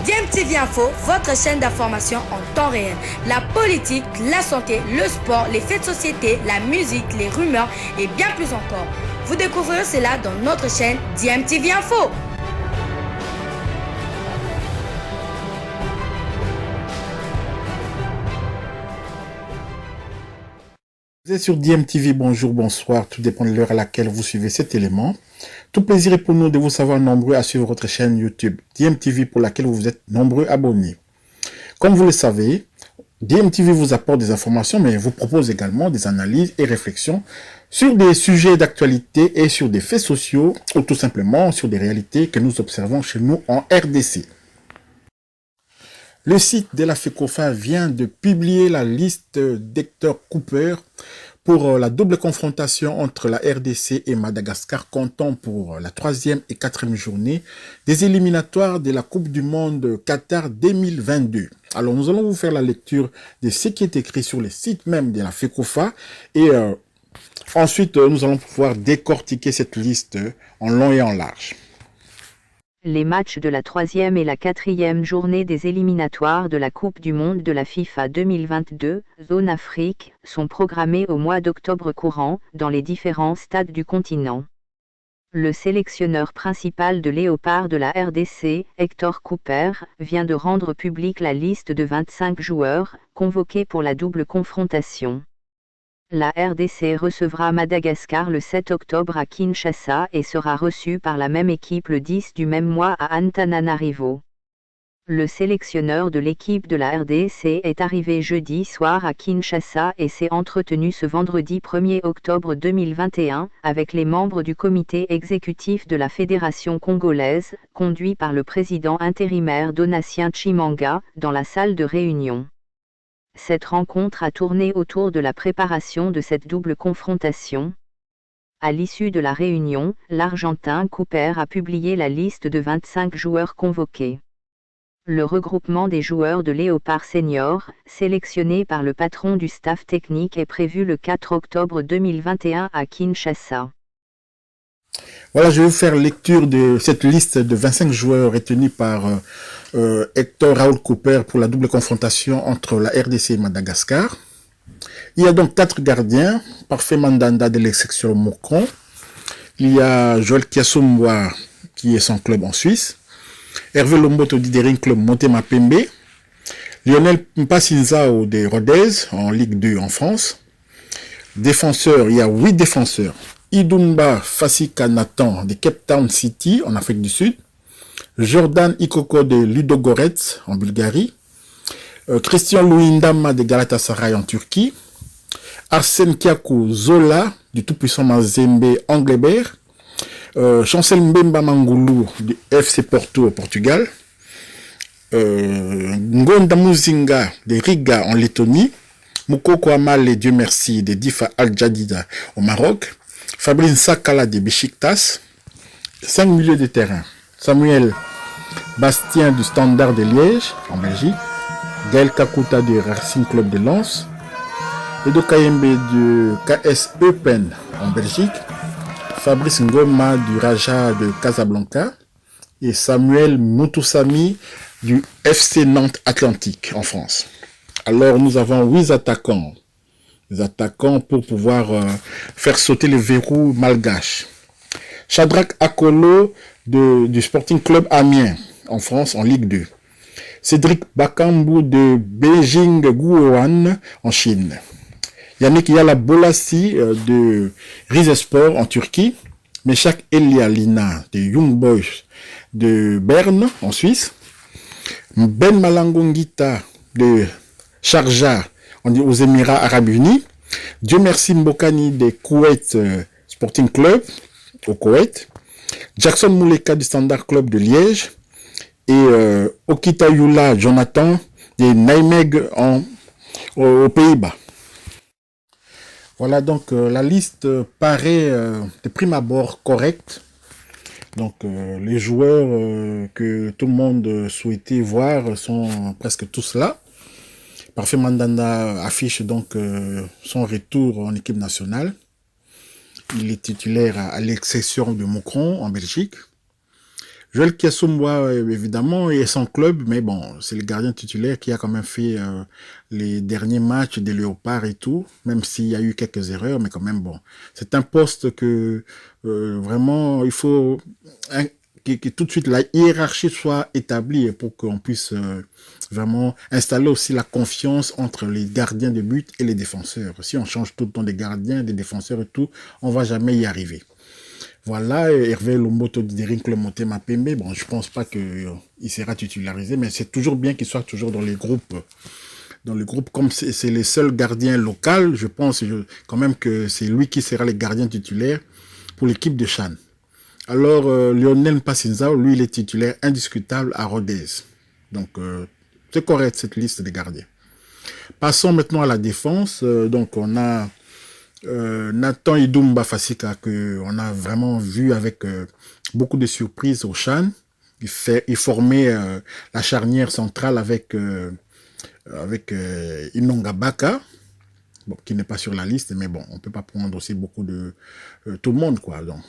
DMTV Info, votre chaîne d'information en temps réel. La politique, la santé, le sport, les faits de société, la musique, les rumeurs et bien plus encore. Vous découvrirez cela dans notre chaîne DMTV Info. Vous êtes sur DMTV, bonjour, bonsoir, tout dépend de l'heure à laquelle vous suivez cet élément. Tout plaisir est pour nous de vous savoir nombreux à suivre votre chaîne YouTube DMTV pour laquelle vous êtes nombreux abonnés. Comme vous le savez, DMTV vous apporte des informations mais vous propose également des analyses et réflexions sur des sujets d'actualité et sur des faits sociaux ou tout simplement sur des réalités que nous observons chez nous en RDC. Le site de la FECOFA vient de publier la liste d'Hector Cooper pour la double confrontation entre la RDC et Madagascar, comptant pour la 3e et 4e journée des éliminatoires de la Coupe du Monde Qatar 2022. Alors nous allons vous faire la lecture de ce qui est écrit sur le site même de la FECOFA et ensuite nous allons pouvoir décortiquer cette liste en long et en large. Les matchs de la 3e et la 4e journée des éliminatoires de la Coupe du Monde de la FIFA 2022, Zone Afrique, sont programmés au mois d'octobre courant, dans les différents stades du continent. Le sélectionneur principal de Léopard de la RDC, Hector Cooper, vient de rendre publique la liste de 25 joueurs, convoqués pour la double confrontation. La RDC recevra Madagascar le 7 octobre à Kinshasa et sera reçue par la même équipe le 10 du même mois à Antananarivo. Le sélectionneur de l'équipe de la RDC est arrivé jeudi soir à Kinshasa et s'est entretenu ce vendredi 1er octobre 2021 avec les membres du comité exécutif de la Fédération congolaise, conduit par le président intérimaire Donatien Chimanga, dans la salle de réunion. Cette rencontre a tourné autour de la préparation de cette double confrontation. À l'issue de la réunion, l'Argentin Cooper a publié la liste de 25 joueurs convoqués. Le regroupement des joueurs de Léopard Senior, sélectionnés par le patron du staff technique, est prévu le 4 octobre 2021 à Kinshasa. Voilà, je vais vous faire lecture de cette liste de 25 joueurs retenus par Hector Raoul Cooper pour la double confrontation entre la RDC et Madagascar. Il y a donc 4 gardiens, Parfait Mandanda de l'ex-section Mokron. Il y a Joël Kiassoumboa qui est son club en Suisse. Hervé Lomboto d'Idering Club Motema Pembe. Lionel Mpassinzao de Rodez en Ligue 2 en France. Défenseurs, il y a 8 défenseurs. Idumba Fasika Nathan de Cape Town City en Afrique du Sud, Jordan Ikoko de Ludogorets en Bulgarie, Christian Louindama de Galatasaray en Turquie, Arsène Kiakou Zola du tout-puissant Mazembe Anglebert, Chancel Mbemba Mangoulou du FC Porto au Portugal, Ngonda Muzinga de Riga en Lettonie, Moukoko Amal et Dieu merci de Difa Al-Jadida au Maroc, Fabrice Sakala de Besiktas, 5 milieux de terrain. Samuel Bastien du Standard de Liège, en Belgique. Gaël Kakuta du Racing Club de Lens. Edo Kayembe du KS Eupen, en Belgique. Fabrice Ngoma du Raja de Casablanca. Et Samuel Moutoussami du FC Nantes Atlantique, en France. Alors, nous avons 8 attaquants. Les attaquants pour pouvoir faire sauter les verrous malgaches. Shadrach Akolo du Sporting Club Amiens en France en Ligue 2. Cédric Bakambu de Beijing Guoan en Chine. Yannick Yala Bolassi de Rizespor en Turquie. Meshak Elialina de Young Boys de Berne en Suisse. Ben Malangongita de Sharjah aux Émirats Arabes Unis. Dieu merci Mbokani de Kuwait Sporting Club au Koweït. Jackson Mouleka du Standard Club de Liège. Et Okitayula Jonathan de Nijmegen aux Pays-Bas. Voilà donc la liste paraît de prime abord correcte. Donc les joueurs que tout le monde souhaitait voir sont presque tous là. Parfait Mandanda affiche donc son retour en équipe nationale. Il est titulaire à l'exception de Mokron en Belgique. Joël Kiassoumboua, évidemment, et son club, mais bon, c'est le gardien titulaire qui a quand même fait les derniers matchs des Léopards et tout, même s'il y a eu quelques erreurs, mais quand même, bon. C'est un poste que vraiment, il faut que tout de suite la hiérarchie soit établie pour qu'on puisse vraiment installer aussi la confiance entre les gardiens de but et les défenseurs. Si on change tout le temps des gardiens, des défenseurs et tout, on va jamais y arriver. Voilà, Hervé Lomboto Diderinkle Motema Pembe, bon, je pense pas qu'il sera titularisé, mais c'est toujours bien qu'il soit toujours dans les groupes. Dans le groupe, comme c'est les seuls gardiens locaux, je pense quand même que c'est lui qui sera le gardien titulaire pour l'équipe de Chan. Alors, Lionel Passinzao, lui, il est titulaire indiscutable à Rodez. Donc, c'est correct cette liste des gardiens. Passons maintenant à la défense. Donc, on a Nathan Idumba Fasika que on a vraiment vu avec beaucoup de surprises au Chan. Il formait la charnière centrale avec Inonga Baka, bon, qui n'est pas sur la liste, mais bon, on peut pas prendre aussi beaucoup de tout le monde, quoi. Donc,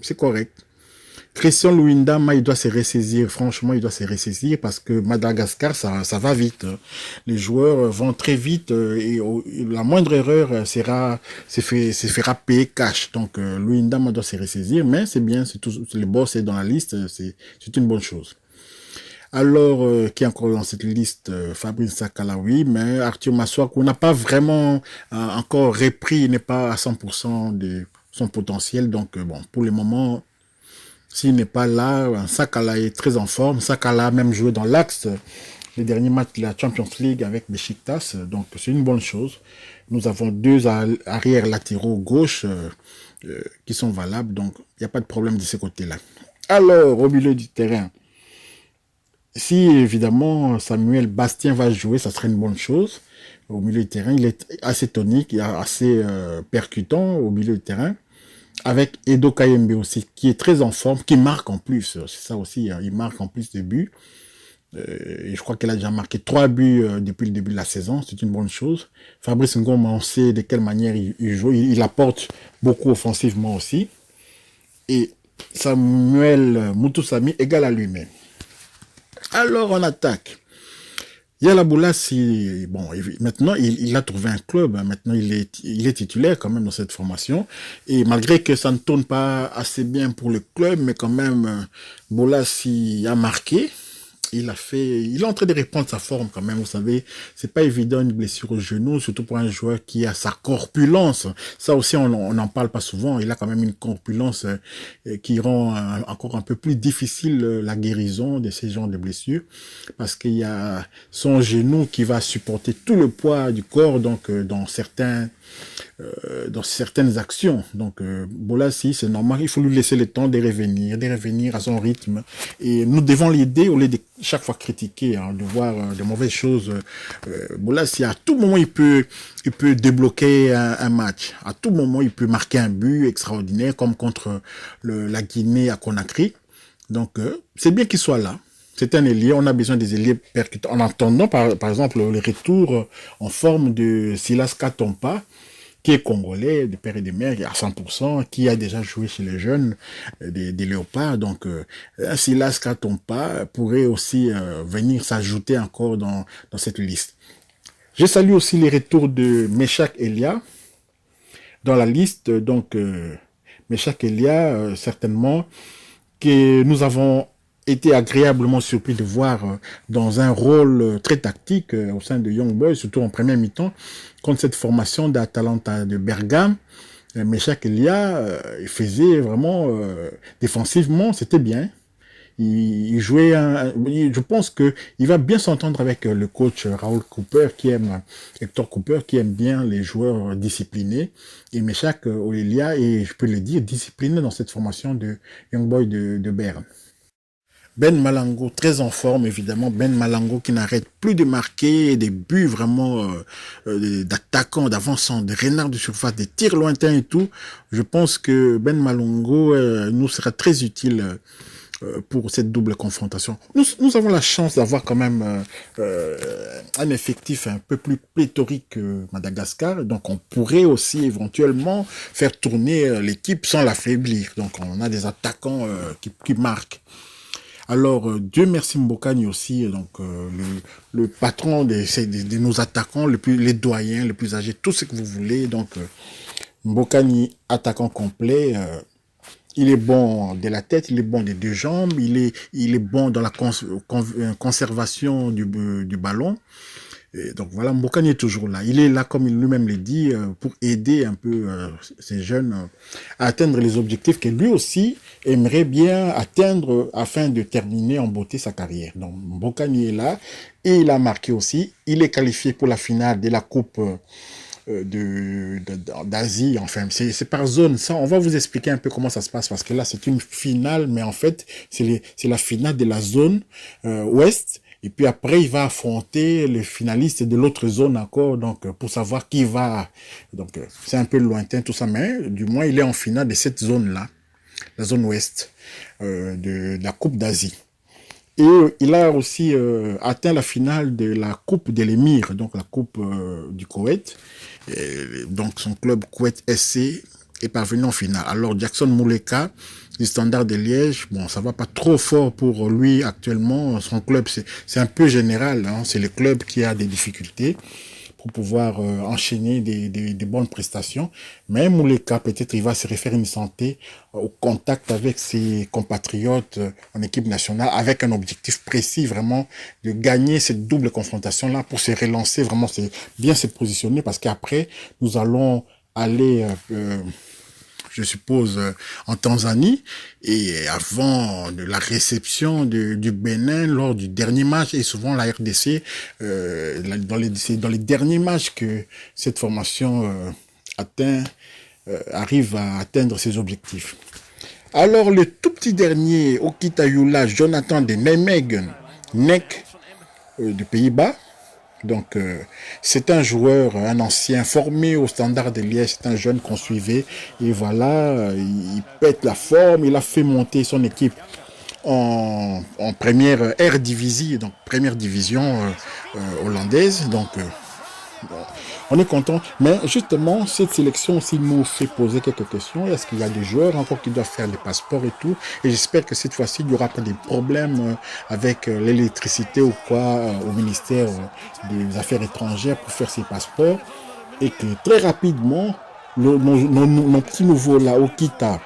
c'est correct. Christian Louinda, il doit se ressaisir. Franchement, il doit se ressaisir parce que Madagascar, ça va vite. Les joueurs vont très vite et la moindre erreur se fera payer cash. Donc, Louinda doit se ressaisir, mais c'est bien, le boss est dans la liste, c'est une bonne chose. Alors, qui est encore dans cette liste, Fabrice Sakalawi, mais Arthur Massoua, qu'on n'a pas vraiment encore repris, il n'est pas à 100% de son potentiel. Donc, bon, pour le moment, s'il n'est pas là, Sakala est très en forme. Sakala a même joué dans l'axe les derniers matchs de la Champions League avec Besiktas, donc c'est une bonne chose. Nous avons deux arrières latéraux gauche qui sont valables, donc il n'y a pas de problème de ce côté-là. Alors, au milieu du terrain, si évidemment Samuel Bastien va jouer, ça serait une bonne chose. Au milieu du terrain, il est assez tonique, il est assez percutant au milieu du terrain. Avec Edo Kayembe aussi, qui est très en forme, qui marque en plus. C'est ça aussi, hein, il marque en plus de buts. Et je crois qu'il a déjà marqué 3 buts depuis le début de la saison. C'est une bonne chose. Fabrice Ngoma, on sait de quelle manière il joue. Il apporte beaucoup offensivement aussi. Et Samuel Mutusami égale à lui-même. Alors, on attaque. Yala Boulassi, bon, maintenant, il a trouvé un club. Maintenant, il est titulaire quand même dans cette formation. Et malgré que ça ne tourne pas assez bien pour le club, mais quand même, Boulassi a marqué. Il est en train de reprendre sa forme quand même, vous savez, c'est pas évident une blessure au genou, surtout pour un joueur qui a sa corpulence. Ça aussi, on n'en parle pas souvent. Il a quand même une corpulence qui rend encore un peu plus difficile la guérison de ces genres de blessures, parce qu'il y a son genou qui va supporter tout le poids du corps, donc dans certaines actions. Donc, Boulassi, c'est normal, il faut lui laisser le temps de revenir à son rythme. Et nous devons l'aider au lieu de chaque fois critiquer, hein, de voir de mauvaises choses. Boulassi, à tout moment, il peut débloquer un match. À tout moment, il peut marquer un but extraordinaire, comme contre la Guinée à Conakry. Donc, c'est bien qu'il soit là. C'est un ailier, on a besoin des ailiers percutants. En attendant, par exemple, le retour en forme de Silas Katompa, qui est congolais, de père et de mère, à 100%, qui a déjà joué chez les jeunes des Léopards. Donc, Silas Katompa pourrait aussi venir s'ajouter encore dans cette liste. Je salue aussi les retours de Meshak Elia dans la liste. Donc, Meshak Elia, certainement, que nous avons été agréablement surpris de voir dans un rôle très tactique au sein de Young Boys, surtout en première mi-temps, contre cette formation d'Atalanta de Bergame. Meshak Elia, il faisait vraiment défensivement, c'était bien. Il jouait, je pense que il va bien s'entendre avec le coach Hector Cooper, qui aime bien les joueurs disciplinés. Et Meshak Elia est, je peux le dire, discipliné dans cette formation de Young Boys de Berne. Ben Malango, très en forme, évidemment. Ben Malango qui n'arrête plus de marquer des buts vraiment d'attaquants, d'avançants, de renards de surface, des tirs lointains et tout. Je pense que Ben Malango nous sera très utile pour cette double confrontation. Nous avons la chance d'avoir quand même un effectif un peu plus pléthorique que Madagascar. Donc, on pourrait aussi éventuellement faire tourner l'équipe sans l'affaiblir. Donc, on a des attaquants qui marquent. Alors, Dieu merci Mbokani aussi, donc le patron de nos attaquants, les doyens, les plus âgés, tout ce que vous voulez. Donc, Mbokani, attaquant complet, il est bon de la tête, il est bon des deux jambes, il est bon dans la conservation du ballon. Et donc voilà, Mbokani est toujours là. Il est là, comme il lui-même l'a dit, pour aider un peu ces jeunes à atteindre les objectifs que lui aussi aimerait bien atteindre afin de terminer en beauté sa carrière. Donc Mbokani est là et il a marqué aussi. Il est qualifié pour la finale de la Coupe d'Asie. Enfin, c'est par zone. Ça, on va vous expliquer un peu comment ça se passe parce que là, c'est une finale, mais en fait, c'est la finale de la zone ouest. Et puis après, il va affronter les finalistes de l'autre zone encore, donc pour savoir qui va. Donc c'est un peu lointain tout ça, mais du moins il est en finale de cette zone-là, la zone ouest de la Coupe d'Asie. Et il a aussi atteint la finale de la Coupe de l'Émir, donc la Coupe du Koweït. Et donc son club Koweït SC est parvenu en finale. Alors Jackson Mouleka du Standard de Liège, bon, ça va pas trop fort pour lui actuellement. Son club, c'est un peu général, hein. C'est le club qui a des difficultés pour pouvoir enchaîner des bonnes prestations. Mais Mouleka, peut-être, il va se refaire une santé au contact avec ses compatriotes en équipe nationale, avec un objectif précis, vraiment, de gagner cette double confrontation-là pour se relancer, vraiment, c'est bien se positionner, parce qu'après, nous allons aller je suppose, en Tanzanie, et avant de la réception du Bénin lors du dernier match, et souvent la RDC, dans les derniers matchs que cette formation arrive à atteindre ses objectifs. Alors, le tout petit dernier, Okitayula Jonathan de Nijmegen, NEC, de Pays-Bas. Donc, c'est un joueur, un ancien, formé au Standard de Liège, c'est un jeune qu'on suivait, et voilà, il pète la forme, il a fait monter son équipe en première R-Divisie, donc première division hollandaise, donc on est content, mais justement, cette sélection aussi nous fait poser quelques questions. Est-ce qu'il y a des joueurs encore qui doivent faire des passeports et tout? Et j'espère que cette fois-ci, il n'y aura pas des problèmes avec l'électricité ou quoi au ministère des Affaires étrangères pour faire ces passeports. Et que très rapidement, nos petits nouveaux là, Okita,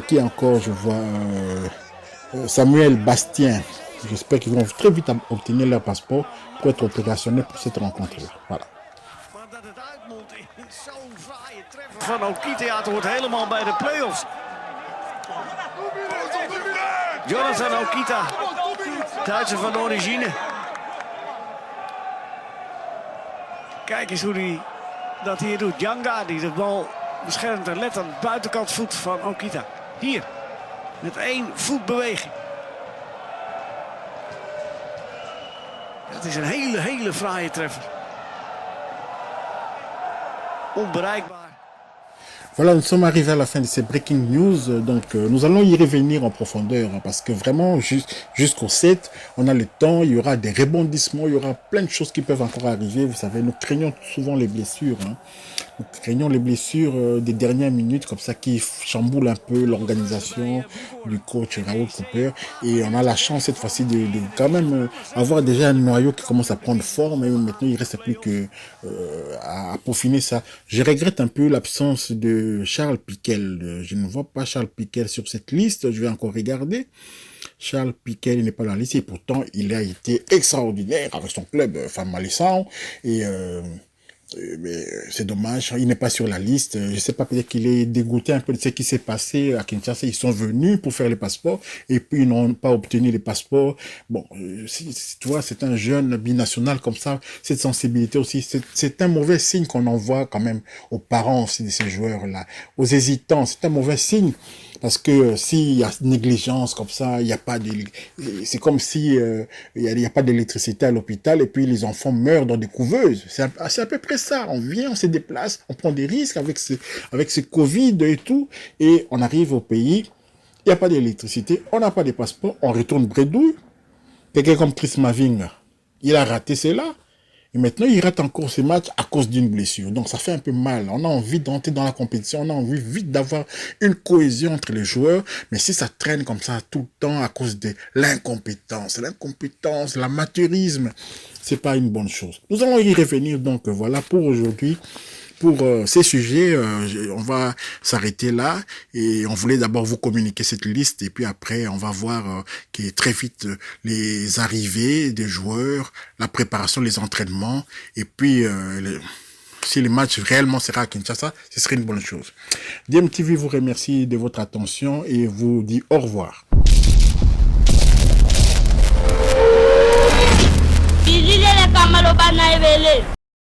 qui est encore, je vois, Samuel Bastien, j'espère qu'ils vont très vite obtenir leur passeport pour être opérationnels pour cette rencontre-là. Voilà. Van Okita, ja, het hoort helemaal bij de play-offs. Jonathan Okita, Duitser van origine. Kijk eens hoe hij dat hier doet. Janga die de bal beschermt en let aan de buitenkant voet van Okita. Hier, met 1 voetbeweging. Het is een hele fraaie treffer. Onbereikbaar. Voilà, nous sommes arrivés à la fin de ces breaking news, donc nous allons y revenir en profondeur, hein, parce que vraiment, jusqu'au 7, on a le temps, il y aura des rebondissements, il y aura plein de choses qui peuvent encore arriver, vous savez, nous craignons souvent les blessures, hein. Nous craignons les blessures des dernières minutes, comme ça, qui chamboulent un peu l'organisation du coach Raoul Cooper, et on a la chance cette fois-ci de quand même avoir déjà un noyau qui commence à prendre forme, et maintenant il ne reste plus que à peaufiner ça. Je regrette un peu l'absence de Charles Piquel. Je ne vois pas Charles Piquel sur cette liste. Je vais encore regarder. Charles Piquel, il n'est pas dans la liste. Et pourtant, il a été extraordinaire avec son club Famalissan. Et mais c'est dommage, il n'est pas sur la liste. Je sais pas, peut-être qu'il est dégoûté un peu de ce qui s'est passé à Kinshasa. Ils sont venus pour faire les passeports et puis ils n'ont pas obtenu les passeports. Bon, tu vois, c'est un jeune binational comme ça. Cette sensibilité aussi, c'est un mauvais signe qu'on envoie quand même aux parents aussi de ces joueurs-là, aux hésitants. C'est un mauvais signe. Parce que s'il y a négligence comme ça, il n'y a pas de, c'est comme si il y a pas d'électricité à l'hôpital et puis les enfants meurent dans des couveuses. C'est à peu près ça. On vient, on se déplace, on prend des risques avec ce Covid et tout, et on arrive au pays, il n'y a pas d'électricité, on n'a pas de passeport, on retourne bredouille. Quelqu'un comme Chris Maving, il a raté cela. Et maintenant, il rate encore ce match à cause d'une blessure. Donc, ça fait un peu mal. On a envie d'entrer dans la compétition. On a envie vite d'avoir une cohésion entre les joueurs. Mais si ça traîne comme ça tout le temps à cause de l'incompétence, l'amateurisme, c'est pas une bonne chose. Nous allons y revenir. Donc, voilà pour aujourd'hui. Pour ces sujets, on va s'arrêter là et on voulait d'abord vous communiquer cette liste et puis après on va voir que très vite les arrivées des joueurs, la préparation, les entraînements et puis si le match réellement sera à Kinshasa, ce serait une bonne chose. DMTV vous remercie de votre attention et vous dit au revoir.